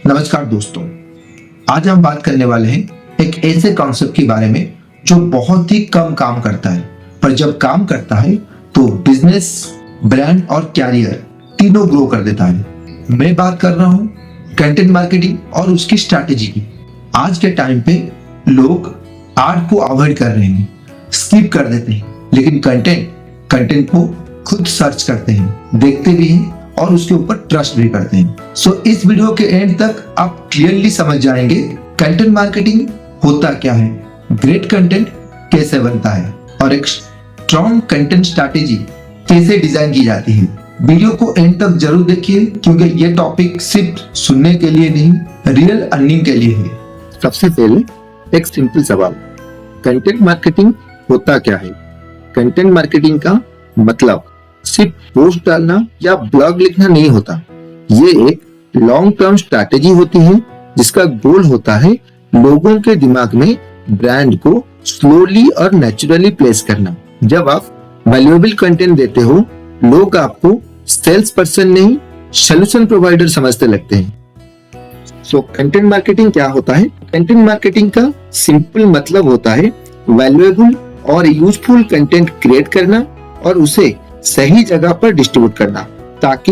नमस्कार दोस्तों, आज हम बात करने वाले हैं एक ऐसे कॉन्सेप्ट के बारे में जो बहुत ही कम काम करता है, पर जब काम करता है तो बिजनेस, ब्रांड और कैरियर तीनों ग्रो कर देता है। मैं बात कर रहा हूँ कंटेंट मार्केटिंग और उसकी स्ट्रैटेजी की। आज के टाइम पे लोग आर्ट को अवॉइड कर रहे हैं, स्किप कर देते हैं, लेकिन कंटेंट को खुद सर्च करते हैं, देखते भी हैं और उसके ऊपर ट्रस्ट भी करते हैं। सो इस वीडियो के एंड तक आप क्लियरली समझ जाएंगे कंटेंट मार्केटिंग होता क्या है, ग्रेट कंटेंट कैसे बनता है और एक स्ट्रॉन्ग कंटेंट स्ट्रैटेजी कैसे डिजाइन की जाती है। वीडियो को एंड तक जरूर देखिए क्योंकि ये टॉपिक सिर्फ सुनने के लिए नहीं, रियल अर्निंग के लिए है। सबसे पहले एक सिंपल सवाल, कंटेंट मार्केटिंग होता क्या है? कंटेंट मार्केटिंग का मतलब सिर्फ पोस्ट डालना या ब्लॉग लिखना नहीं होता। ये एक लॉन्ग टर्म स्ट्रैटेजी होती है जिसका गोल होता है लोगों के दिमाग में ब्रांड को स्लोली और नेचुरली प्लेस करना। जब आप वैल्यूएबल कंटेंट देते हो, लोग आपको सेल्स पर्सन नहीं, सॉल्यूशन प्रोवाइडर समझते लगते हैं। सो कंटेंट मार्केटिंग क्या होता है? कंटेंट मार्केटिंग का सिंपल मतलब होता है वैल्यूएबल और यूजफुल कंटेंट क्रिएट करना और उसे सही जगह पर डिस्ट्रीब्यूट करना ताकि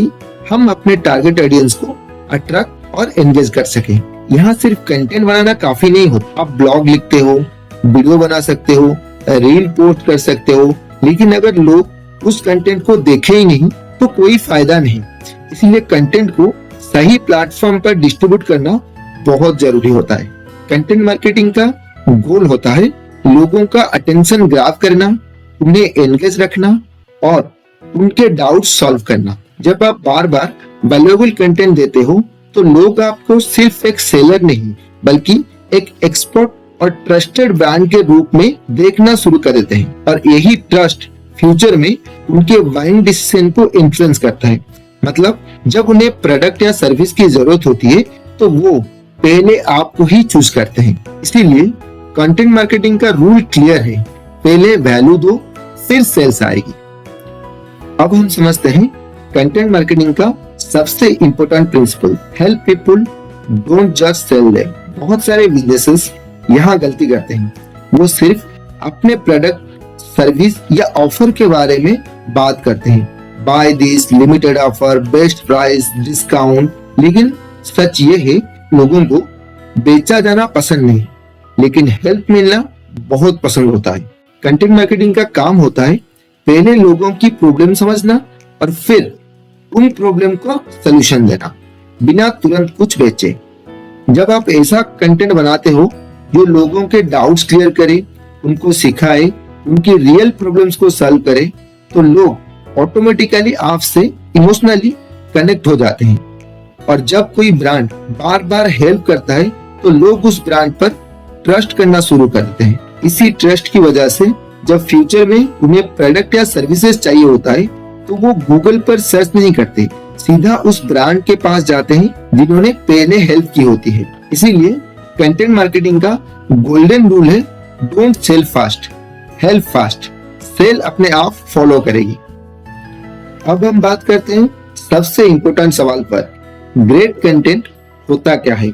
हम अपने टारगेट ऑडियंस को अट्रैक्ट और एंगेज कर सकें। यहाँ सिर्फ कंटेंट बनाना काफी नहीं होता। आप ब्लॉग लिखते हो, वीडियो बना सकते हो, रील पोस्ट कर सकते हो, लेकिन अगर लोग उस कंटेंट को देखे ही नहीं तो कोई फायदा नहीं। इसीलिए कंटेंट को सही प्लेटफॉर्म पर डिस्ट्रीब्यूट करना बहुत जरूरी होता है। कंटेंट मार्केटिंग का गोल होता है लोगों का अटेंशन ग्रैब करना, उन्हें एंगेज रखना और उनके डाउट सॉल्व करना। जब आप बार बार वैल्यूएबल कंटेंट देते हो तो लोग आपको सिर्फ एक सेलर नहीं बल्कि एक एक्सपर्ट और ट्रस्टेड ब्रांड के रूप में देखना शुरू कर देते हैं और यही ट्रस्ट फ्यूचर में उनके बाइंग डिसीजन को इन्फ्लुएंस करता है। मतलब जब उन्हें प्रोडक्ट या सर्विस की जरूरत होती है तो वो पहले आपको ही चूज करते हैं। इसीलिए कंटेंट मार्केटिंग का रूल क्लियर है, पहले वैल्यू दो फिर सेल्स आएगी। अब हम समझते हैं कंटेंट मार्केटिंग का सबसे important principle, help people, don't just sell them. बहुत सारे बिजनेसेस यहाँ गलती करते हैं, वो सिर्फ अपने प्रोडक्ट, सर्विस या ऑफर के बारे में बात करते हैं, buy this, limited offer, best price, discount. लेकिन सच ये है लोगों को बेचा जाना पसंद नहीं, लेकिन हेल्प मिलना बहुत पसंद होता है। कंटेंट मार्केटिंग का काम होता है पहले लोगों की प्रॉब्लम समझना और फिर उन प्रॉब्लम का सलूशन देना, बिना तुरंत कुछ बेचे। जब आप ऐसा कंटेंट बनाते हो जो लोगों के डाउट्स क्लियर करे, उनको सिखाए, उनकी रियल प्रॉब्लम्स को सॉल्व करे, तो लोग ऑटोमेटिकली आपसे इमोशनली कनेक्ट हो जाते हैं। और जब कोई ब्रांड बार बार हेल्प करता है तो लोग उस ब्रांड पर ट्रस्ट करना शुरू करते हैं। इसी ट्रस्ट की वजह से जब फ्यूचर में उन्हें प्रोडक्ट या सर्विसेज चाहिए होता है तो वो गूगल पर सर्च नहीं करते, सीधा उस ब्रांड के पास जाते हैं जिन्होंने पहले हेल्प की होती है। इसीलिए कंटेंट मार्केटिंग का गोल्डन रूल है, don't sell fast, help fast. Sale अपने आप फॉलो करेगी। अब हम बात करते हैं सबसे इंपॉर्टेंट सवाल पर, ग्रेट कंटेंट होता क्या है?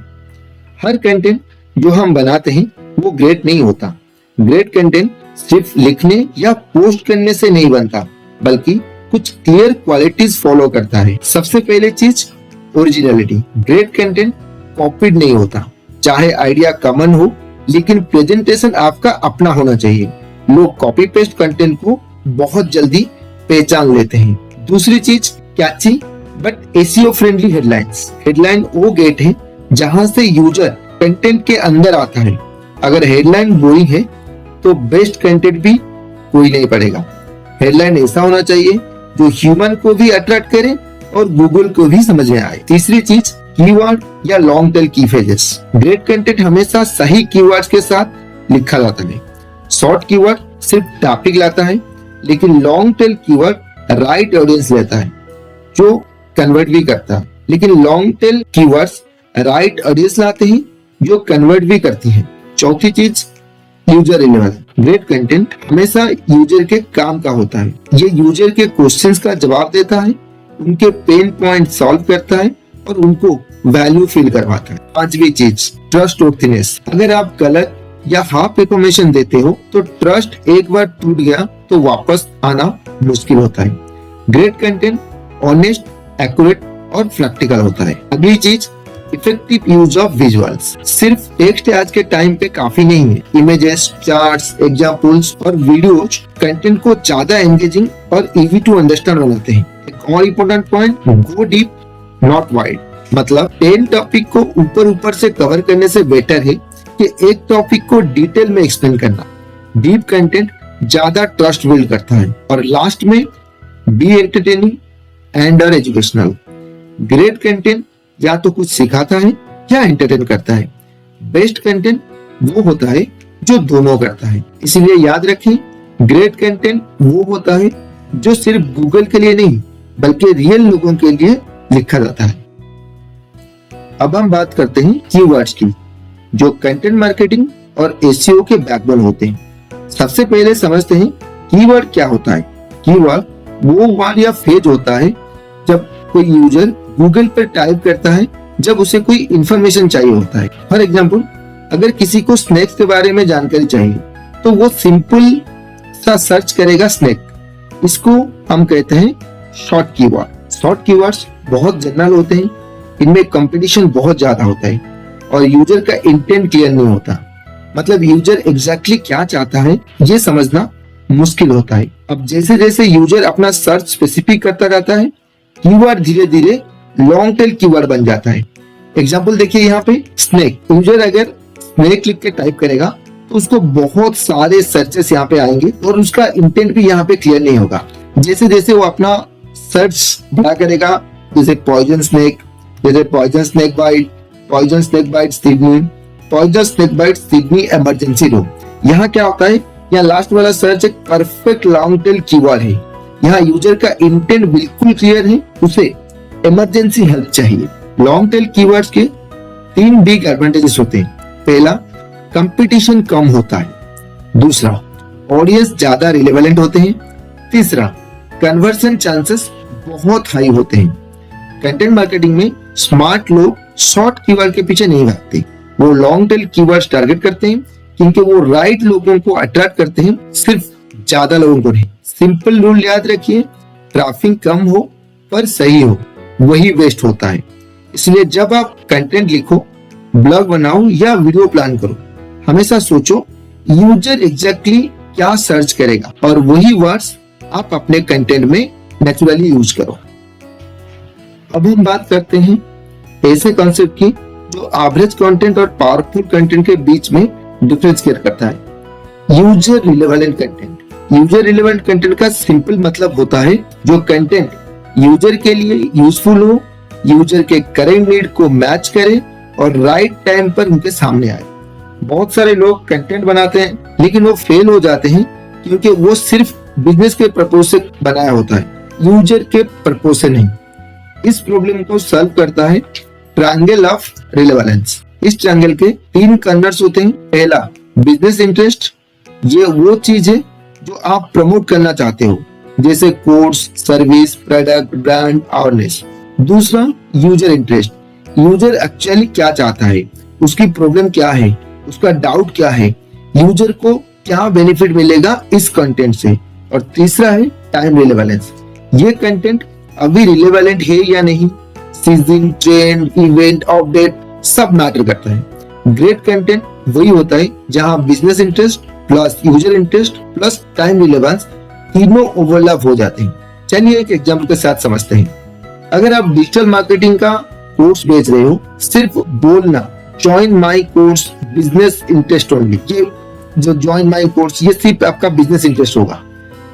हर कंटेंट जो हम बनाते हैं वो ग्रेट नहीं होता। ग्रेट कंटेंट सिर्फ लिखने या पोस्ट करने से नहीं बनता, बल्कि कुछ क्लियर क्वालिटीज फॉलो करता है। सबसे पहले चीज ओरिजिनलिटी। ग्रेट कंटेंट कॉपीड नहीं होता, चाहे आइडिया कॉमन हो, लेकिन प्रेजेंटेशन आपका अपना होना चाहिए। लोग कॉपी पेस्ट कंटेंट को बहुत जल्दी पहचान लेते हैं। दूसरी चीज catchy but SEO friendly headlines. Headline वो गेट है जहां से यूजर कंटेंट के अंदर आता है। अगर हेडलाइन बोरिंग है तो बेस्ट कंटेंट भी कोई नहीं पढ़ेगा। हेडलाइन ऐसा होना चाहिए जो ह्यूमन को भी अट्रैक्ट करे और गूगल को भी समझ में आए। तीसरी चीज कीवर्ड या लॉन्ग टेल की फ्रेजेस। ग्रेट कंटेंट हमेशा सही कीवर्ड्स के साथ लिखा जाता है। शॉर्ट कीवर्ड सिर्फ टॉपिक लाता है, लेकिन long tail keyword right audience लेता है जो कन्वर्ट भी करता है। लेकिन long tail keywords right audience लाते हैं जो कन्वर्ट भी करती है। चौथी चीज यूजर रिलेवेंस। ग्रेट कंटेंट हमेशा यूजर के काम का होता है। ये यूजर के क्वेश्चंस का जवाब देता है, उनके पेन पॉइंट सॉल्व करता है और उनको वैल्यू फील करवाता है। पांचवी चीज ट्रस्टवर्थीनेस। अगर आप गलत या हाफ इंफॉर्मेशन देते हो तो ट्रस्ट एक बार टूट गया तो वापस आना मुश्किल होता है। ग्रेट कंटेंट ऑनेस्ट, एक्यूरेट और प्रैक्टिकल होता है। अगली चीज इफेक्टिव यूज ऑफ विजुअल्स। सिर्फ टेक्स्ट आज के टाइम पे काफी नहीं है। इमेजेस, चार्ट्स, एग्जांपल्स और वीडियोज कंटेंट को ज्यादा एंगेजिंग और इजी टू अंडरस्टैंड बनाते हैं। एक और important point, go deep not wide. मतलब 10 टॉपिक को ऊपर से कवर करने से बेटर है कि एक टॉपिक को डिटेल में एक्सप्लेन करना। डीप कंटेंट ज्यादा ट्रस्ट बिल्ड करता है। और लास्ट में बी एंटरटेनिंग एंड और एजुकेशनल। ग्रेट कंटेंट या तो कुछ सिखाता है या एंटरटेन करता है। बेस्ट कंटेंट वो होता है जो दोनों करता है। इसीलिए याद रखें, ग्रेट कंटेंट वो होता है जो सिर्फ गूगल के लिए नहीं बल्कि रियल लोगों के लिए लिखा जाता है। अब हम बात करते हैं कीवर्ड्स की, जो कंटेंट मार्केटिंग और एसईओ के बैकबोन होते हैं। सबसे पहले समझते हैं कीवर्ड क्या होता है। कीवर्ड वो वर्ड या फ्रेज होता है जब कोई यूजर गूगल पर टाइप करता है जब उसे कोई इंफॉर्मेशन चाहिए होता है। फॉर एग्जांपल, अगर किसी को स्नैक्स के बारे में जानकारी चाहिए तो वो सिंपल सा सर्च करेगा स्नैक। इसको हम कहते हैं शॉर्ट कीवर्ड। शॉर्ट कीवर्ड्स बहुत जनरल होते हैं, इनमें कंपटीशन बहुत ज्यादा होता है और यूजर का इंटेंट क्लियर नहीं होता। मतलब यूजर एग्जैक्टली क्या चाहता है ये समझना मुश्किल होता है। अब जैसे जैसे यूजर अपना सर्च स्पेसिफिक करता जाता है, कीवर्ड धीरे धीरे लॉन्ग टेल कीवर्ड बन जाता है। एग्जांपल देखिए यहाँ पे स्नैक। यूजर अगर स्नैक लिख के टाइप करेगा तो उसको बहुत सारे सर्चेस यहाँ पे आएंगे और उसका इंटेंट भी यहाँ पे क्लियर नहीं होगा। जैसे जैसे वो अपना सर्च बड़ा करेगा, जैसे पॉइजन स्नैक, जैसे poison snake bite, poison snake bite Sydney, poison snake bite Sydney emergency room. यहाँ क्या होता है, यहाँ लास्ट वाला सर्च एक परफेक्ट लॉन्ग टेल कीवर्ड है। यहाँ यूजर का इंटेंट बिल्कुल क्लियर है, उसे इमरजेंसी हेल्प चाहिए। लॉन्ग टेल कीवर्ड्स के 3 बिग एडवांटेजेस होते हैं। पहला, कंपटीशन कम होता है। दूसरा, ऑडियंस ज्यादा रिलेवेंट होते हैं। तीसरा, कन्वर्जन चांसेस बहुत हाई होते हैं। कंटेंट मार्केटिंग में स्मार्ट लोग शॉर्ट कीवर्ड के पीछे नहीं भागते, वो लॉन्ग टेल कीवर्ड्स टारगेट करते हैं क्योंकि वो राइट लोगों को अट्रैक्ट करते हैं, सिर्फ ज्यादा लोगों को नहीं। सिंपल रूल याद रखिए, ट्रैफिक कम हो पर सही हो वही बेस्ट होता है। इसलिए जब आप कंटेंट लिखो, ब्लॉग बनाओ या वीडियो प्लान करो, हमेशा सोचो यूजर एग्जैक्टली क्या सर्च करेगा और वही वर्ड्स आप अपने कंटेंट में नेचुरली यूज करो। अब हम बात करते हैं ऐसे कॉन्सेप्ट की जो एवरेज कंटेंट और पावरफुल कंटेंट के बीच में डिफरेंशिएट करता है। User relevant content. User relevant content का सिंपल मतलब होता है जो कंटेंट यूजर के लिए यूजफुल हो, यूजर के करेंट नीड को मैच करे और राइट टाइम पर उनके सामने आए। बहुत सारे लोग कंटेंट बनाते हैं लेकिन वो फेल हो जाते हैं क्योंकि वो सिर्फ बिजनेस के पर्पज से बनाया होता है, यूजर के पर्पज से नहीं। इस प्रॉब्लम को सॉल्व करता है ट्रायंगल ऑफ रिलेवेंस। इस ट्रायंगल के 3 कॉर्नर्स होते हैं। पहला, बिजनेस इंटरेस्ट, ये वो चीज है जो आप प्रमोट करना चाहते हो, जैसे course, service, product, brand, awareness. दूसरा, यूजर इंटरेस्ट, यूजर एक्चुअली क्या चाहता है, उसकी प्रॉब्लम क्या है, उसका डाउट क्या है, यूजर को क्या बेनिफिट मिलेगा इस कंटेंट से। और तीसरा है टाइम रिलेवेंस, ये कंटेंट अभी रिलेवेंट है या नहीं, सीजन, ट्रेंड, इवेंट, अपडेट सब मैटर करता है। ग्रेट कंटेंट वही होता है जहां business interest plus user interest plus time relevance तीनों ओवरलैप हो जाते हैं। चलिए एक एग्जांपल के साथ समझते हैं। अगर आप डिजिटल मार्केटिंग का कोर्स बेच रहे हो, सिर्फ बोलना join my course business interest only, ये जो ज्वाइन माई कोर्स ये सिर्फ आपका बिजनेस इंटरेस्ट होगा।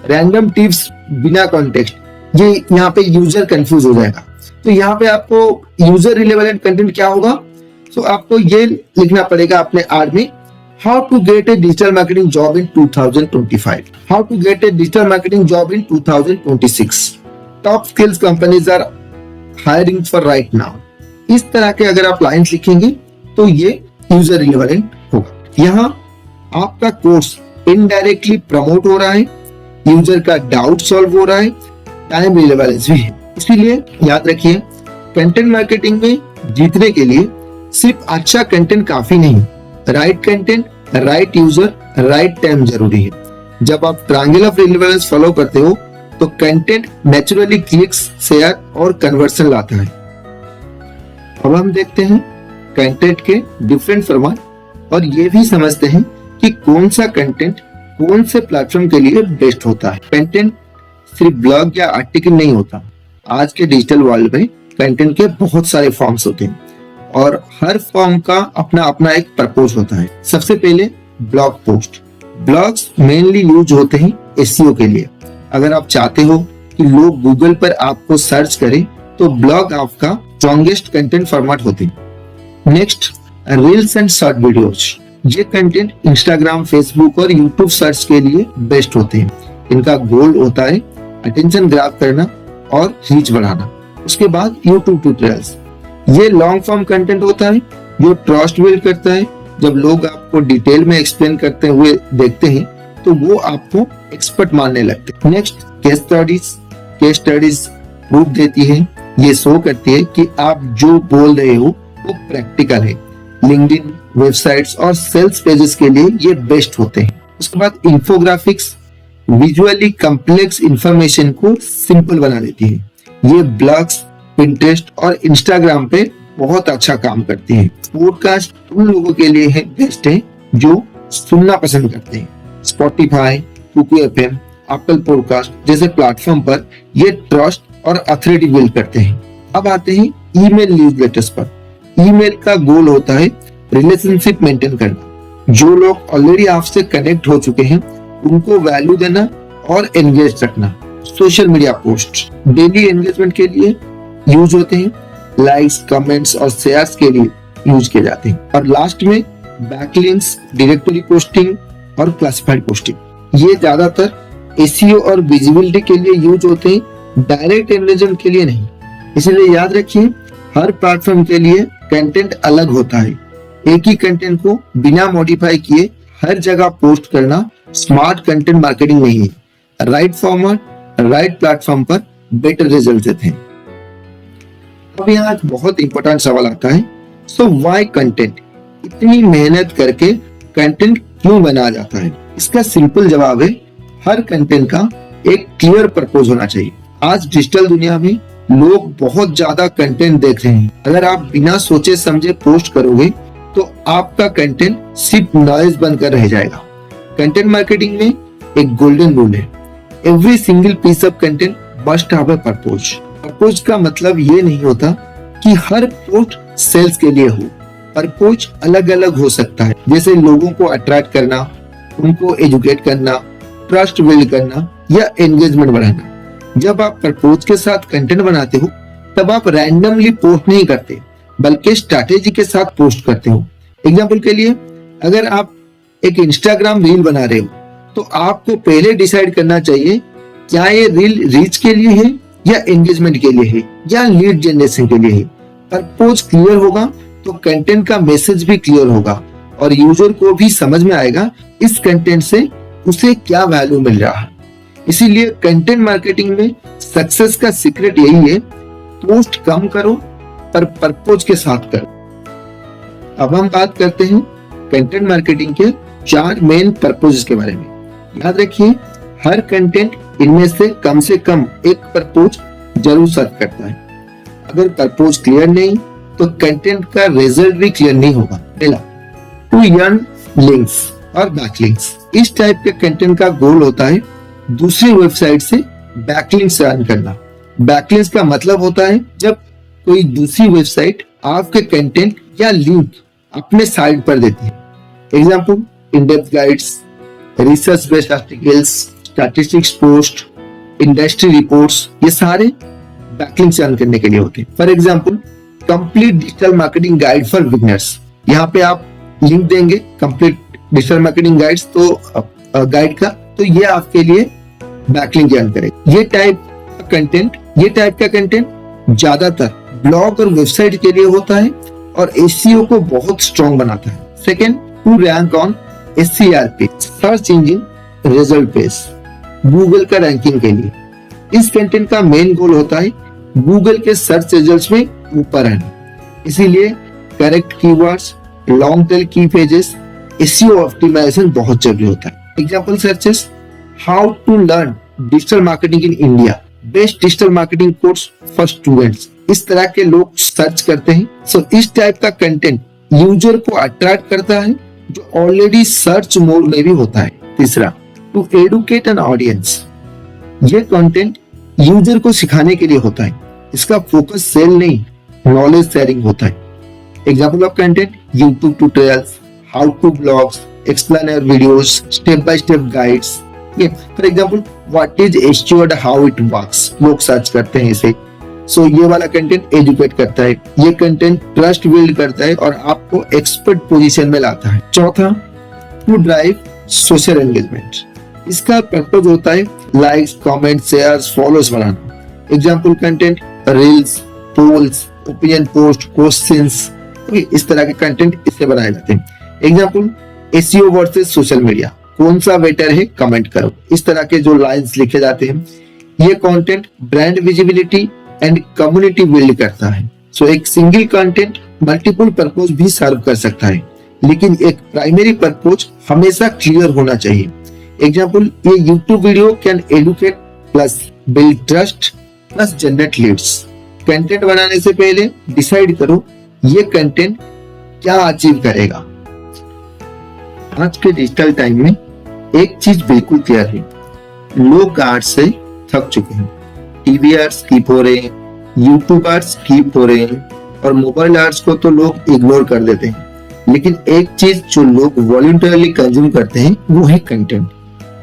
रैंडम टिप्स बिना कॉन्टेक्स्ट, ये यहाँ पे यूजर कंफ्यूज हो जाएगा। तो यहाँ पे आपको यूजर रिलेवेंट कंटेंट क्या होगा, तो आपको ये लिखना पड़ेगा अपने आर में, how to get a digital marketing job in 2025, how to get a digital marketing job in 2026, top skills companies are hiring for right now. इस तरह के अगर आप लाइंस लिखेंगे तो ये यूजर रिलेवेंट होगा। यहाँ आपका कोर्स इनडायरेक्टली प्रमोट हो रहा है, यूजर का डाउट सॉल्व हो रहा है, टाइम रिलेवेंस भी है। इसीलिए याद रखिए कंटेंट मार्केटिंग में जीतने के लिए सिर्फ अच्छा कंटेंट काफी नहीं, right content, right user, right time जरूरी है। जब आप ट्रायंगल ऑफ रिलेवेंस फॉलो करते हो तो कंटेंट नेचुरली क्लिक्स, शेयर और कन्वर्सन लाता है। अब हम देखते हैं कंटेंट के डिफरेंट फॉर्मेट और ये भी समझते हैं कि कौन सा कंटेंट कौन से प्लेटफॉर्म के लिए बेस्ट होता है। कंटेंट सिर्फ ब्लॉग या आर्टिकल नहीं होता। आज के डिजिटल वर्ल्ड में कंटेंट के बहुत सारे फॉर्म्स होते हैं और हर फॉर्म का अपना अपना एक पर्पस होता है। सबसे पहले blog post. Blogs mainly use होते हैं एसईओ के लिए। अगर आप चाहते हो कि लोग गूगल पर आपको सर्च करें तो ब्लॉग आपका स्ट्रॉन्गेस्ट कंटेंट फॉर्मेट होते हैं। Next, reels and short videos. ये कंटेंट इंस्टाग्राम, फेसबुक और यूट्यूब सर्च के लिए बेस्ट होते हैं। इनका गोल होता है अटेंशन ग्रैब करना और रीच बढ़ाना। उसके बाद यूट्यूब ट्यूटोरियल्स। ये लॉन्ग फॉर्म कंटेंट होता है जो ट्रस्ट बिल्ड करता है। जब लोग आपको डिटेल में एक्सप्लेन करते हुए देखते हैं तो वो आपको एक्सपर्ट मानने लगते हैं। Next, case studies. Case studies proof देती है, ये शो करती है कि आप जो बोल रहे हो वो प्रैक्टिकल है। लिंक्डइन, वेबसाइट्स और सेल्स पेजेस के लिए ये बेस्ट होते हैं। उसके बाद इंफोग्राफिक्स विजुअली कॉम्प्लेक्स इंफॉर्मेशन को सिंपल बना देती है। ये ब्लॉग्स, पिंटरेस्ट और इंस्टाग्राम पे बहुत अच्छा काम करती है। पॉडकास्ट उन लोगों के लिए है बेस्ट है जो सुनना पसंद करते हैं। Spotify, Kuku FM, Apple podcast जैसे प्लेटफॉर्म पर ये ट्रस्ट और अथॉरिटी बिल्ड करते हैं। अब आते हैं ईमेल न्यूज़लेटर्स पर। ईमेल का गोल होता है रिलेशनशिप मेंटेन करना। जो लोग ऑलरेडी आपसे कनेक्ट हो चुके हैं उनको वैल्यू देना और एंगेज रखना। Social media post daily engagement के लिए यूज होते हैं। लाइक्स, कमेंट्स और शेयर्स के लिए यूज किए जाते हैं। और लास्ट में बैकलिंक्स, डायरेक्टरी पोस्टिंग और क्लासिफाइड पोस्टिंग। ये ज्यादातर एसईओ और विजिबिलिटी के लिए यूज होते हैं, डायरेक्ट एंगेजमेंट के लिए नहीं। इसलिए याद रखिए, हर प्लेटफॉर्म के लिए कंटेंट अलग होता है। एक ही कंटेंट को बिना मॉडिफाई किए हर जगह पोस्ट करना स्मार्ट कंटेंट मार्केटिंग नहीं है। राइट फॉर्मेट, राइट प्लेटफॉर्म पर बेटर रिजल्ट देते हैं। अब यहाँ एक बहुत इंपॉर्टेंट सवाल आता है, सो व्हाई कंटेंट? इतनी मेहनत करके कंटेंट क्यों बनाया जाता है? इसका सिंपल जवाब है, हर कंटेंट का एक क्लियर पर्पस होना चाहिए। आज डिजिटल दुनिया में लोग बहुत ज्यादा कंटेंट देख रहे हैं। अगर आप बिना सोचे समझे पोस्ट करोगे तो आपका कंटेंट सिर्फ नॉइज बनकर रह जाएगा। कंटेंट मार्केटिंग में एक गोल्डन रूल है, every single piece of content must have a purpose. Purpose का मतलब ये नहीं होता कि हर पोस्ट सेल्स के लिए हो। पर्पस अलग अलग हो सकता है, जैसे लोगों को अट्रैक्ट करना, उनको एजुकेट करना, ट्रस्ट बिल्ड करना या एंगेजमेंट बढ़ाना। जब आप पर्पस के साथ कंटेंट बनाते हो तब आप रैंडमली पोस्ट नहीं करते बल्कि स्ट्रैटेजी के साथ पोस्ट करते हो। एग्जाम्पल के लिए, अगर आप एक इंस्टाग्राम रील बना रहे हो तो आपको पहले डिसाइड करना चाहिए क्या ये रील रीच के लिए है या एंगेजमेंट के लिए है या लीड जनरेशन के लिए है। पर्पस क्लियर होगा तो कंटेंट का मैसेज भी क्लियर होगा और यूजर को भी समझ में आएगा इस कंटेंट से उसे क्या वैल्यू मिल रहा है। इसीलिए कंटेंट मार्केटिंग में सक्सेस का सीक्रेट यही है, पोस्ट कम करो पर पर्पस के साथ करो। अब हम बात करते हैं कंटेंट मार्केटिंग के 4 मेन पर्पस के बारे में। याद रखिए, हर कंटेंट इनमें से कम एक पर्पस जरूर सर्व करता है। अगर पर्पस क्लियर नहीं तो कंटेंट का रिजल्ट भी क्लियर नहीं होगा। पहला, टू अर्न लिंक्स और बैकलिंक्स। इस टाइप के कंटेंट का गोल होता है दूसरी वेबसाइट से बैकलिंक्स अर्न करना। बैकलिंक्स का मतलब होता है जब कोई दूसरी वेबसाइट आपके कंटेंट या लिंक अपने साइट पर देती है। Example, in depth guides, research based articles, statistics post, industry reports, ये सारे बैकलिंक्स अर्न करने के लिए होते हैं। For example, complete digital marketing guide for beginners. यहाँ पे आप लिंक देंगे कंप्लीट डिजिटल मार्केटिंग गाइड्स तो गाइड का, तो ये आपके लिए बैकलिंक अर्न करेगा। ये टाइप का कंटेंट ज्यादातर ब्लॉग और वेबसाइट के लिए होता है और एसईओ को बहुत स्ट्रॉन्ग बनाता है। Second, to rank on SCRP, search engine result page, Google का रैंकिंग के लिए। इस कंटेंट का मेन गोल होता है गूगल के सर्च रिजल्ट्स में ऊपर रहना। इसीलिए करेक्ट कीवर्ड्स, लॉन्ग टेल की पेजेस, एसईओ ऑप्टिमाइजेशन बहुत जरूरी होता है। Example searches, how to learn digital marketing in India, best digital marketing course for students, इस तरह के लोग सर्च करते हैं। सो इस टाइप का कंटेंट यूजर को अट्रैक्ट करता है जो ऑलरेडी सर्च मोड में भी होता है। तीसरा, टू एडुकेट एन ऑडियंस, ये कंटेंट यूजर को सिखाने के लिए होता है, इसका फोकस सेल नहीं, नॉलेज शेयरिंग होता है। Example of content, YouTube tutorials, how to blogs, explainer videos, step by step guides. For example, what is SEO and how it works, लोग सर्च करते हैं इसे। सो ये वाला कंटेंट एजुकेट करता है, ये कंटेंट ट्रस्ट बिल्ड करता है और आपको एक्सपर्ट पोजीशन में लाता है। चौथा, टू ड्राइव सोशल एंगेजमेंट, इसका पर्पज होता है लाइक्स, कमेंट, शेयर्स, फॉलोअर्स बनाना। Example content, reels, polls, opinion post, questions, इस तरह के कंटेंट इससे बनाए जाते हैं। Example, SEO versus social media, कौन सा बेटर है कमेंट करो, इस तरह के जो लाइंस लिखे जाते हैं। ये content brand visibility and community build करता है। सो एक सिंगल कंटेंट मल्टीपल पर्पज भी सर्व कर सकता है, लेकिन एक प्राइमरी पर्पज हमेशा क्लियर होना चाहिए। एग्जांपल, ये YouTube video can educate plus build trust plus generate leads. Content बनाने से पहले डिसाइड करो ये कंटेंट क्या अचीव करेगा। आज के डिजिटल टाइम में एक चीज बिल्कुल क्लियर है, लोग आर्ट्स से थक चुके हैं। टीवी आर्ट्स स्किप हो रहे हैं, यूट्यूब आर्ट्स स्किप हो रहे हैं और मोबाइल आर्ट्स को तो लोग इग्नोर कर देते हैं। लेकिन एक चीज जो लोग वॉलंटरली कंज्यूम करते हैं वो है कंटेंट।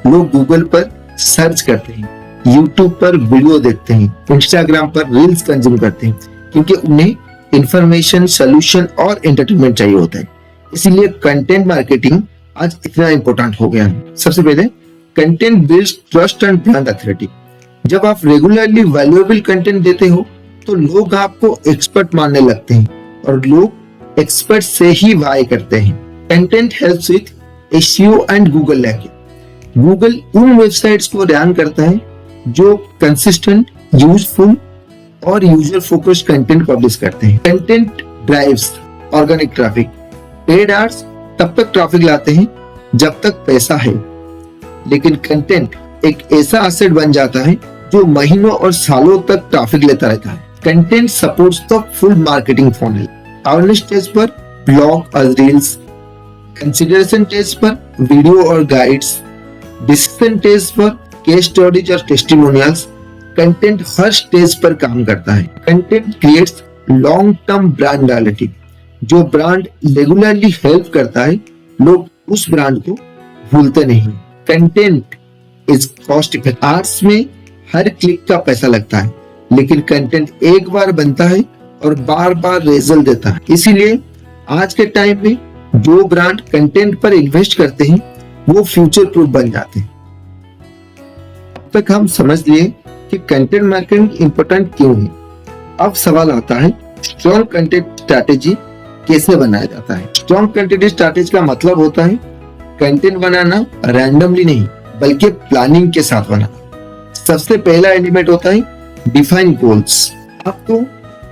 लोग गूगल पर सर्च करते हैं, यूट्यूब पर वीडियो देखते हैं, इंस्टाग्राम पर रील्स कंज्यूम करते हैं, क्योंकि उन्हें इंफॉर्मेशन, सोल्यूशन और एंटरटेनमेंट चाहिए होता है। इसीलिए कंटेंट मार्केटिंग आज इतना इंपॉर्टेंट हो गया है। सबसे पहले, content builds trust and brand authority. जब आप रेगुलरली वैल्यूएबल कंटेंट देते हो तो लोग आपको एक्सपर्ट मानने लगते हैं और लोग एक्सपर्ट से ही बाय करते हैं। Content helps with SEO and Google ranking. Google उन वेबसाइट्स को रैंक करता है जो कंसिस्टेंट, यूजफुल और यूजर फोकस्ड कंटेंट पब्लिश करते हैं। Content drives organic traffic. Paid ads तब तक ट्रैफिक लाते हैं जब तक पैसा है, लेकिन कंटेंट एक ऐसा एसेट बन जाता है जो महीनों और सालों तक ट्रैफिक लेता रहता है। Content supports the full marketing funnel. Awareness stage पर ब्लॉग और रील्स, कंसिडरेशन स्टेज पर वीडियो और गाइड्स, डिसीजन स्टेज पर केस स्टडीज और टेस्टिमोनियल्स। कंटेंट हर स्टेज पर काम करता है। Content creates long term brand loyalty. जो ब्रांड रेगुलरली हेल्प करता है, लोग उस ब्रांड को भूलते नहीं। Content is cost effective. Arts में हर क्लिक का पैसा लगता है, लेकिन कंटेंट एक बार बनता है और बार बार रिजल्ट देता है। इसीलिए आज के टाइम में जो ब्रांड कंटेंट पर इन्वेस्ट करते हैं वो फ्यूचर प्रूफ बन जाते हैं। अब तक हम समझ लिए कि कंटेंट मार्केटिंग इंपॉर्टेंट क्यों है। अब सवाल आता है, स्ट्रॉन्ग कंटेंट स्ट्रैटेजी कैसे बनाया जाता है। स्ट्रॉन्ग कंटेंट स्ट्रैटेजी का मतलब होता है कंटेंट बनाना रैंडमली नहीं बल्कि प्लानिंग के साथ बनाना। सबसे पहला एलिमेंट होता है डिफाइन गोल्स। आपको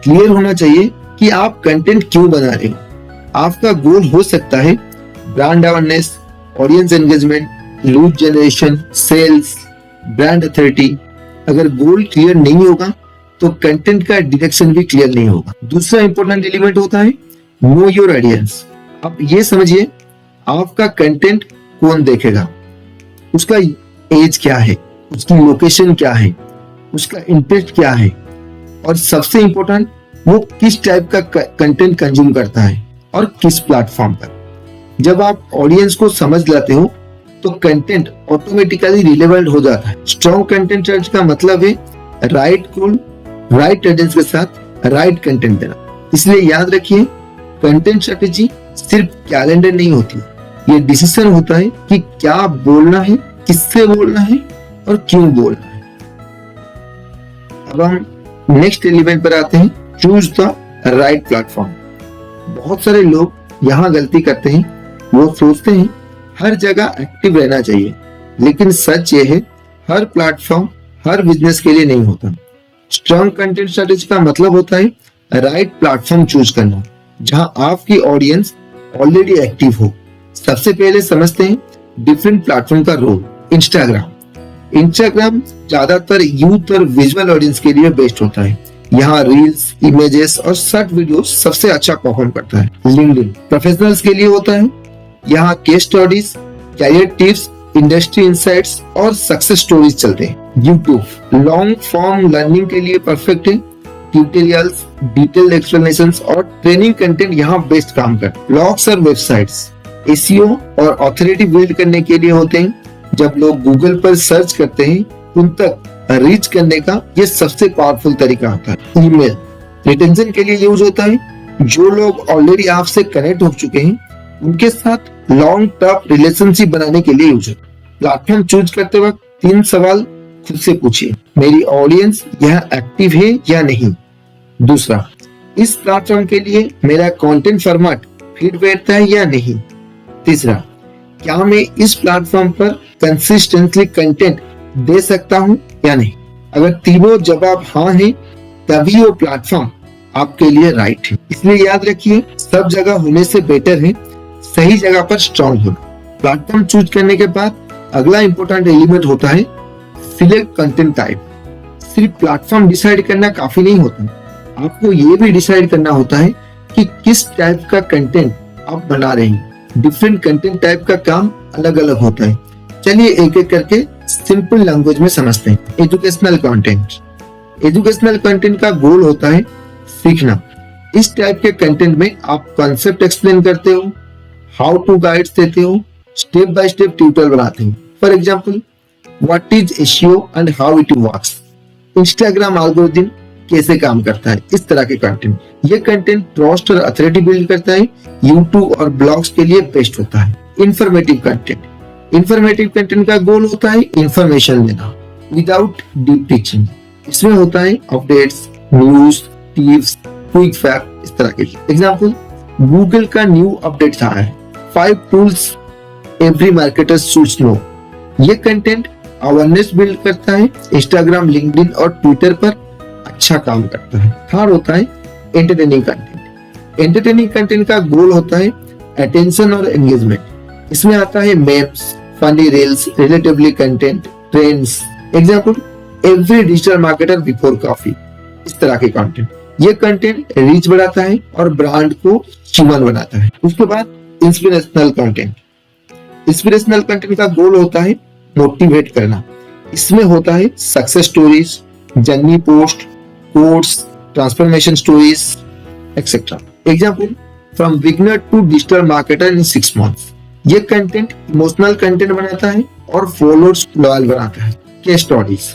क्लियर होना चाहिए कि आप कंटेंट क्यों बना रहे हो। आपका गोल हो सकता है brand awareness, audience engagement, lead generation, sales, brand authority. अगर गोल क्लियर नहीं होगा तो कंटेंट का डायरेक्शन भी क्लियर नहीं होगा। दूसरा इंपॉर्टेंट एलिमेंट होता है नो योर ऑडियंस। आप ये समझिए आपका कंटेंट कौन देखेगा, उसका एज क्या है, उसकी लोकेशन क्या है, उसका इंटरेस्ट क्या है और सबसे इंपॉर्टेंट वो किस टाइप का कंटेंट कंज्यूम करता है और किस प्लेटफॉर्म पर। जब आप ऑडियंस को समझ लेते हो तो कंटेंट ऑटोमेटिकली रिलेवेंट हो जाता है। स्ट्रॉन्ग कंटेंट सर्च का मतलब है राइट गोल, राइट ऑडियंस के साथ राइट कंटेंट देना। इसलिए याद रखिए, कंटेंट स्ट्रेटेजी सिर्फ कैलेंडर नहीं होती, ये डिसीजन होता है कि क्या बोलना है, किससे बोलना है और क्यों बोलना है। अब हम नेक्स्ट एलिमेंट पर आते हैं, चूज द राइट प्लेटफॉर्म। बहुत सारे लोग यहाँ गलती करते हैं, वो सोचते हैं हर जगह एक्टिव रहना चाहिए, लेकिन सच ये है हर प्लेटफॉर्म हर बिजनेस के लिए नहीं होता। स्ट्रॉन्ग कंटेंट स्ट्रेटेजी का मतलब होता है राइट प्लेटफॉर्म चूज करना जहां आपकी ऑडियंस ऑलरेडी एक्टिव हो। सबसे पहले समझते हैं डिफरेंट प्लेटफॉर्म का रोल। इंस्टाग्राम ज्यादातर यूथ और विजुअल ऑडियंस के लिए बेस्ट होता है। यहाँ रील्स, इमेजेस और शॉर्ट वीडियो सबसे अच्छा परफॉर्म करता है। लिंक्डइन प्रोफेशनल्स के लिए होता है। यहाँ case studies, career tips, industry insights और सक्सेस स्टोरीज चलते हैं। यूट्यूब लॉन्ग फॉर्म लर्निंग के लिए परफेक्ट है। ट्यूटोरियल्स, डिटेल्ड एक्सप्लेनेशंस और ट्रेनिंग कंटेंट यहाँ बेस्ट काम करते हैं। ब्लॉग्स और वेबसाइट्स एसईओ और ऑथोरिटी बिल्ड करने के लिए होते हैं। जब लोग गूगल पर सर्च करते हैं उन तक रीच करने का ये सबसे पावरफुल तरीका होता है। ईमेल रिटेंशन के लिए यूज होता है। जो लोग ऑलरेडी आपसे कनेक्ट हो चुके हैं उनके साथ लॉन्ग टर्म रिलेशनशिप बनाने के लिए यूज होता है। प्लेटफॉर्म चूज करते वक्त 3 सवाल खुद से पूछिए। मेरी ऑडियंस यहाँ एक्टिव है या नहीं? दूसरा, इस प्लेटफॉर्म के लिए मेरा कंटेंट फॉर्मेट फिट बैठता है या नहीं? तीसरा, क्या मैं इस प्लेटफॉर्म पर कंसिस्टेंटली कंटेंट दे सकता हूं या नहीं? अगर तीनों जवाब हाँ है तभी वो प्लेटफॉर्म आपके लिए राइट है। इसलिए याद रखिए, सब जगह होने से बेटर है सही जगह पर स्ट्रॉन्ग होना। प्लेटफॉर्म चूज करने के बाद अगला इंपॉर्टेंट एलिमेंट होता है सिलेक्ट कंटेंट टाइप। सिर्फ प्लेटफॉर्म डिसाइड करना काफी नहीं होता, आपको ये भी डिसाइड करना होता है कि किस टाइप का कंटेंट आप बना रहे हैं। डिफरेंट कंटेंट टाइप का काम अलग अलग होता है। चलिए एक एक करके सिंपल लैंग्वेज में समझते हैं। Educational content. एजुकेशनल कंटेंट का गोल होता है सीखना। इस टाइप के कंटेंट में आप कॉन्सेप्ट एक्सप्लेन करते हो, हाउ टू गाइड्स देते हो, स्टेप बाय स्टेप ट्यूटोरियल बनाते हो। For example, what is SEO and how it works, Instagram algorithm कैसे काम करता है, इस तरह के कंटेंट। ये कंटेंट ट्रस्ट और अथॉरिटी बिल्ड करता है। यूट्यूब और ब्लॉग्स के लिए बेस्ट होता है। Informative content. इंफॉर्मेटिव कंटेंट का गोल होता है इंफॉर्मेशन देना विदाउट डीप टीचिंग। इसमें होता है updates, news, tips, quick fact, इस तरह के। एग्जांपल, गूगल का न्यू अपडेट आया है, 5 tools every marketer should know. ये कंटेंट अवेयरनेस बिल्ड करता है। इंस्टाग्राम, लिंक्डइन और ट्विटर पर अच्छा काम करता है। थर्ड होता है एंटरटेनिंग कंटेंट। एंटरटेनिंग कंटेंट का गोल होता है अटेंशन और एंगेजमेंट। इसमें आता है memes, funny reels, relatively content, trends. Example, every digital marketer before coffee, इस तरह के कंटेंट। ये कंटेंट रीच बढ़ाता है और ब्रांड को जीवन बनाता है। उसके बाद इंस्पिरेशनल कंटेंट। इंस्पिरेशनल कंटेंट का गोल होता है मोटिवेट करना। इसमें होता है success stories, journey post, quotes, transformation stories, etcetera. Example, from beginner to digital marketer in 6 months। ये कंटेंट इमोशनल कंटेंट बनाता है और फॉलोअर्स लॉयल बनाता है। Case studies.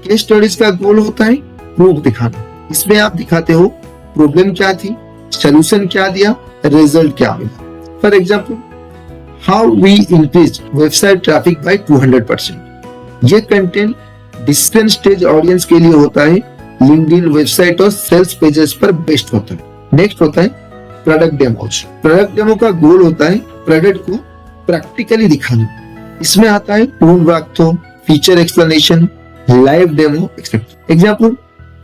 केस स्टडीज का गोल होता है प्रूफ दिखाना। इसमें आप दिखाते हो प्रॉब्लम क्या थी, सॉल्यूशन क्या दिया, रिजल्ट क्या मिला। For example, how we increase website traffic by 200%। ये कंटेंट डिफरेंट स्टेज ऑडियंस के लिए होता है। लिंक्डइन, वेबसाइट और सेल्स पेजेस पर बेस्ट होता है। नेक्स्ट होता है प्रोडक्ट डेमोज। प्रोडक्ट डेमो का गोल होता है प्रोडक्ट को प्रैक्टिकली दिखाना। इसमें आता है tool walkthrough, feature explanation, live demo, etcetera. Example,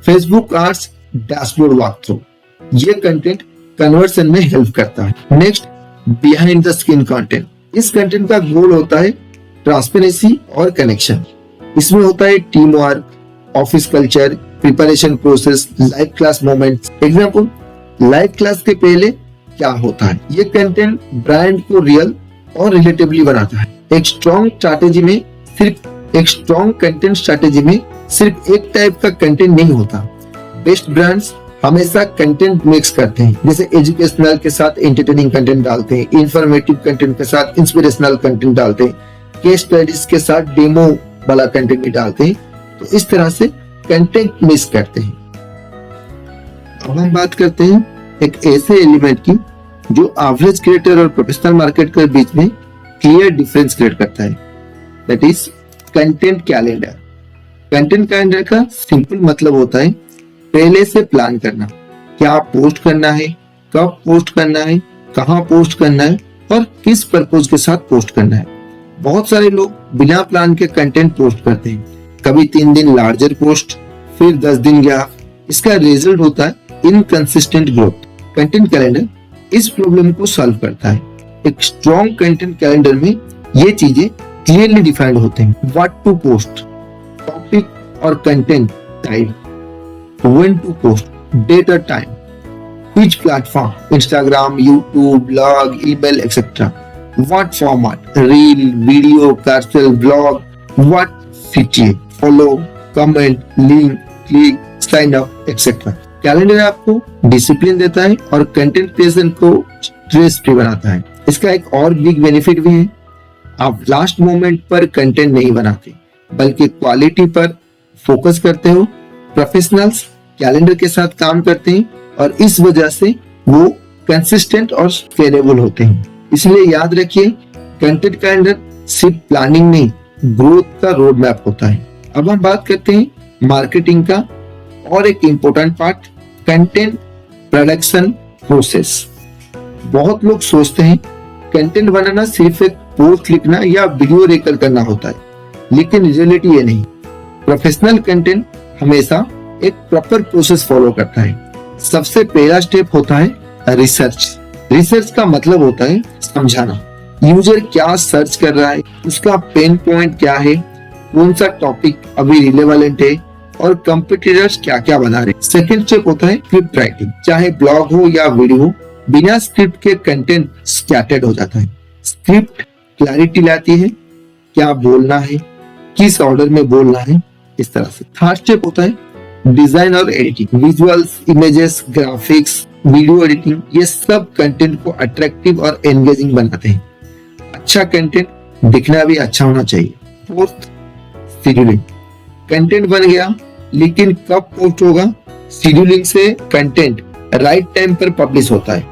Facebook ads dashboard walkthrough. ये कंटेंट कन्वर्जन में हेल्प करता है। Next, behind the screen content. इस कंटेंट का गोल होता है ट्रांसपेरेंसी और कनेक्शन। इसमें होता है team work, office culture, preparation process, live class moments. Example, live class के पहले क्या होता है। ये कंटेंट ब्रांड को रियल और रिलेटिवली बनाता है। एक स्ट्रॉन्ग कंटेंट स्ट्रैटेजी में सिर्फ एक टाइप का कंटेंट नहीं होता। बेस्ट ब्रांड्स हमेशा कंटेंट मिक्स करते हैं, जैसे एजुकेशनल के साथ एंटरटेनिंग कंटेंट डालते हैं, इंफॉर्मेटिव कंटेंट के साथ इंस्पिरेशनल कंटेंट डालते हैं, केस स्टडीज के साथ डेमो वाला कंटेंट भी डालते हैं। तो इस तरह से कंटेंट मिक्स करते हैं। अब हम बात करते हैं एक ऐसे एलिमेंट की जो एवरेज क्रिएटर और प्रोफेशनल मार्केट के बीच में क्लियर डिफरेंस क्रिएट करता है, that is content calendar. Content calendar का सिंपल मतलब होता है पहले से प्लान करना, क्या पोस्ट करना है, कब पोस्ट करना है, कहां पोस्ट करना है और किस पर्पस के साथ पोस्ट करना है। बहुत सारे लोग बिना प्लान के कंटेंट पोस्ट करते हैं, कभी 3 दिन लार्जर पोस्ट, फिर 10 दिन गैप। इसका रिजल्ट होता है इनकंसिस्टेंट ग्रोथ। कंटेंट कैलेंडर इस प्रॉब्लम को सॉल्व करता है। एक स्ट्रॉन्ग कंटेंट कैलेंडर में ये चीजें क्लियरली डिफाइंड होते हैं। व्हाट टू पोस्ट, टॉपिक और content type, when to post, date और time, which platform, Instagram, YouTube, blog, email, etc. What format, reel, video, carousel, blog, what feature, follow, comment, link, click, sign up, etc. Calendar आपको discipline देता है और content creation को stress free बनाता है। इसका एक और बिग बेनिफिट भी है, आप लास्ट मोमेंट पर कंटेंट नहीं बनाते बल्कि क्वालिटी पर फोकस करते हो। प्रोफेशनल्स कैलेंडर के साथ काम करते हैं और इस वजह से वो कंसिस्टेंट और स्केलेबल होते हैं। इसलिए याद रखिए, कंटेंट कैलेंडर सिर्फ प्लानिंग नहीं, ग्रोथ का रोड मैप होता है। अब हम बात करते हैं मार्केटिंग का और एक important part, content production process. बहुत लोग सोचते हैं कंटेंट बनाना सिर्फ एक पोस्ट लिखना या वीडियो रिकॉर्ड करना होता है, लेकिन रियलिटी ये नहीं। प्रोफेशनल कंटेंट हमेशा एक प्रॉपर प्रोसेस फॉलो करता है। सबसे पहला स्टेप होता है रिसर्च। रिसर्च का मतलब होता है समझाना, यूजर क्या सर्च कर रहा है, उसका पेन पॉइंट क्या है, कौन सा टॉपिक अभी रिलेवेंट है और कंपटीटर्स क्या क्या बना रहे। सेकंड स्टेप होता है स्क्रिप्ट राइटिंग। चाहे ब्लॉग हो या वीडियो, बिना स्क्रिप्ट के कंटेंट स्कैटर्ड हो जाता है। स्क्रिप्ट क्लैरिटी लाती है, क्या बोलना है, किस ऑर्डर में बोलना है, इस तरह से। थर्ड स्टेप होता है डिजाइन और editing. Visuals, images, graphics, video editing, ये सब कंटेंट को अट्रैक्टिव और एंगेजिंग बनाते हैं। अच्छा कंटेंट दिखना भी अच्छा होना चाहिए। Fourth, scheduling. कंटेंट बन गया, लेकिन कब पोस्ट होगा? शेड्यूलिंग से कंटेंट राइट टाइम पर पब्लिश होता है,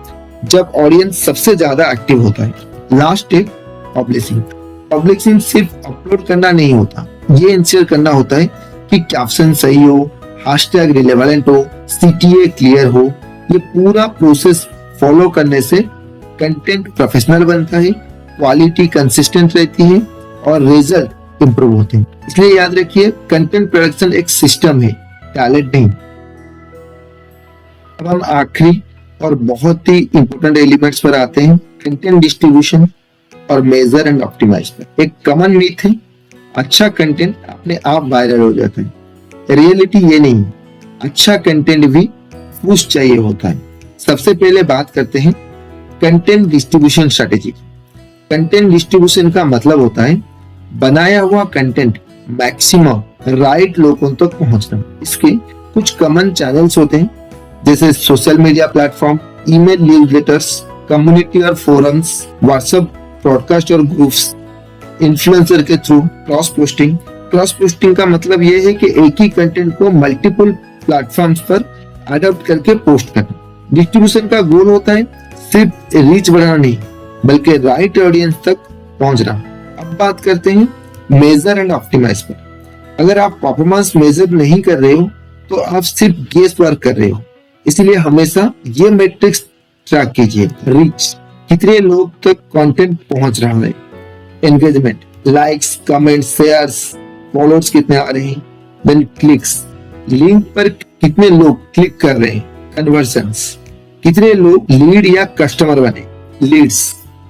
जब ऑडियंस सबसे ज्यादा एक्टिव होता है। Last step, publishing. पब्लिशिंग सिर्फ अपलोड करना नहीं होता, ये इंश्योर करना होता है कि कैप्शन सही हो, हैशटैग रिलेवेंट हो, CTA क्लियर हो। ये पूरा प्रोसेस फॉलो करने से कंटेंट प्रोफेशनल बनता है, क्वालिटी कंसिस्टेंट रहती है और रिजल्ट इंप्रूव होते हैं। इसलिए याद रखिए, कंटेंट प्रोडक्शन एक सिस्टम है, टैलेंट नहीं। अब हम आखिरी और बहुत ही इंपॉर्टेंट एलिमेंट्स पर आते हैं, कंटेंट डिस्ट्रीब्यूशन और मेजर एंड ऑप्टिमाइज पर। एक कॉमन मीथ है, अच्छा कंटेंट अपने आप वायरल हो जाता है। रियलिटी ये नहीं, अच्छा कंटेंट भी पुश चाहिए होता है। सबसे पहले बात करते हैं content distribution strategy. Content distribution का मतलब होता है बनाया हुआ कंटेंट मैक्सिमम राइट लोगों तक पहुंचना। इसके कुछ कॉमन चैनल्स होते हैं, जैसे social media platform, email newsletters, community और फोरम्स, व्हाट्सएप ब्रॉडकास्ट और ग्रुप्स, इन्फ्लुएंसर के through, cross posting. Cross posting का मतलब यह है कि एक ही कंटेंट को मल्टीपल प्लेटफॉर्म्स पर अडॉप्ट करके पोस्ट करना। डिस्ट्रीब्यूशन का गोल होता है सिर्फ रीच बढ़ाना नहीं, बल्कि राइट ऑडियंस तक पहुंचना। अब बात करते हैं मेजर एंड ऑप्टिमाइज पर। अगर आप परफॉर्मेंस मेजर नहीं कर रहे हो तो आप सिर्फ गेस वर्क कर रहे हो। इसलिए हमेशा ये मैट्रिक्स ट्रैक कीजिए। रीच, कितने लोग तक कंटेंट पहुंच रहा है, engagement, likes, comments, shares, followers कितने आ रहे हैं, देन क्लिक्स, लिंक पर कितने लोग क्लिक कर रहे हैं, कन्वर्जन्स, कितने लोग लीड या कस्टमर बने, लीड्स,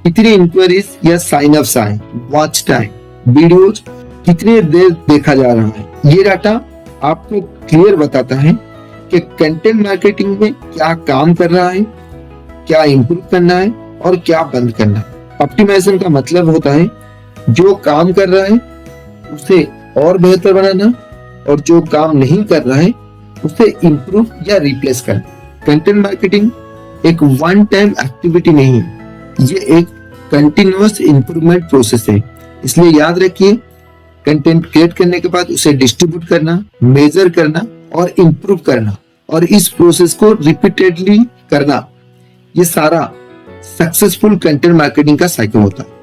कितनी इंक्वायरीज या साइन अप्स आए, वॉच टाइम, वीडियोज कितनी देर देखा जा रहा है। ये डाटा आपको क्लियर बताता है कि कंटेंट मार्केटिंग में क्या काम कर रहा है, क्या इंप्रूव करना है और क्या बंद करना है। ऑप्टिमाइजेशन का मतलब होता है जो काम कर रहा है उसे और बेहतर बनाना और जो काम नहीं कर रहा है उसे इंप्रूव या रिप्लेस करना। कंटेंट मार्केटिंग एक वन टाइम एक्टिविटी नहीं है, ये एक कंटिन्यूअस इंप्रूवमेंट प्रोसेस है। इसलिए याद रखिए, कंटेंट क्रिएट करने के बाद उसे डिस्ट्रीब्यूट करना, मेजर करना और इंप्रूव करना, और इस प्रोसेस को रिपीटेडली करना, ये सारा सक्सेसफुल कंटेंट मार्केटिंग का साइकिल होता है।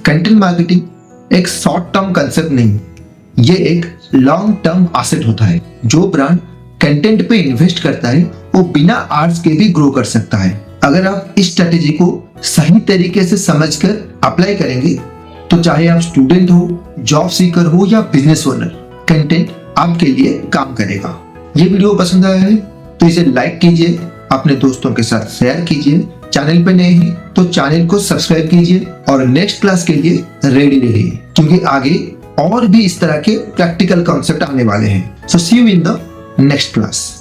कंटेंट मार्केटिंग एक शॉर्ट टर्म कंसेप्ट नहीं, ये एक लॉन्ग टर्म एसेट होता है। जो ब्रांड कंटेंट पे इन्वेस्ट करता है वो बिना आर्स के भी ग्रो कर सकता है। अगर आप इस स्ट्रेटेजी को सही तरीके से समझकर अप्लाई करेंगे तो चाहे आप स्टूडेंट हो, जॉब सीकर हो या बिजनेस ओनर, कंटेंट आपके लिए काम करेगा। ये वीडियो पसंद आया है तो इसे लाइक कीजिए, अपने दोस्तों के साथ शेयर कीजिए। चैनल पे नए हैं तो चैनल को सब्सक्राइब कीजिए और नेक्स्ट क्लास के लिए रेडी रहिए, क्योंकि आगे और भी इस तरह के प्रैक्टिकल कॉन्सेप्ट आने वाले हैं। So see you in the next class.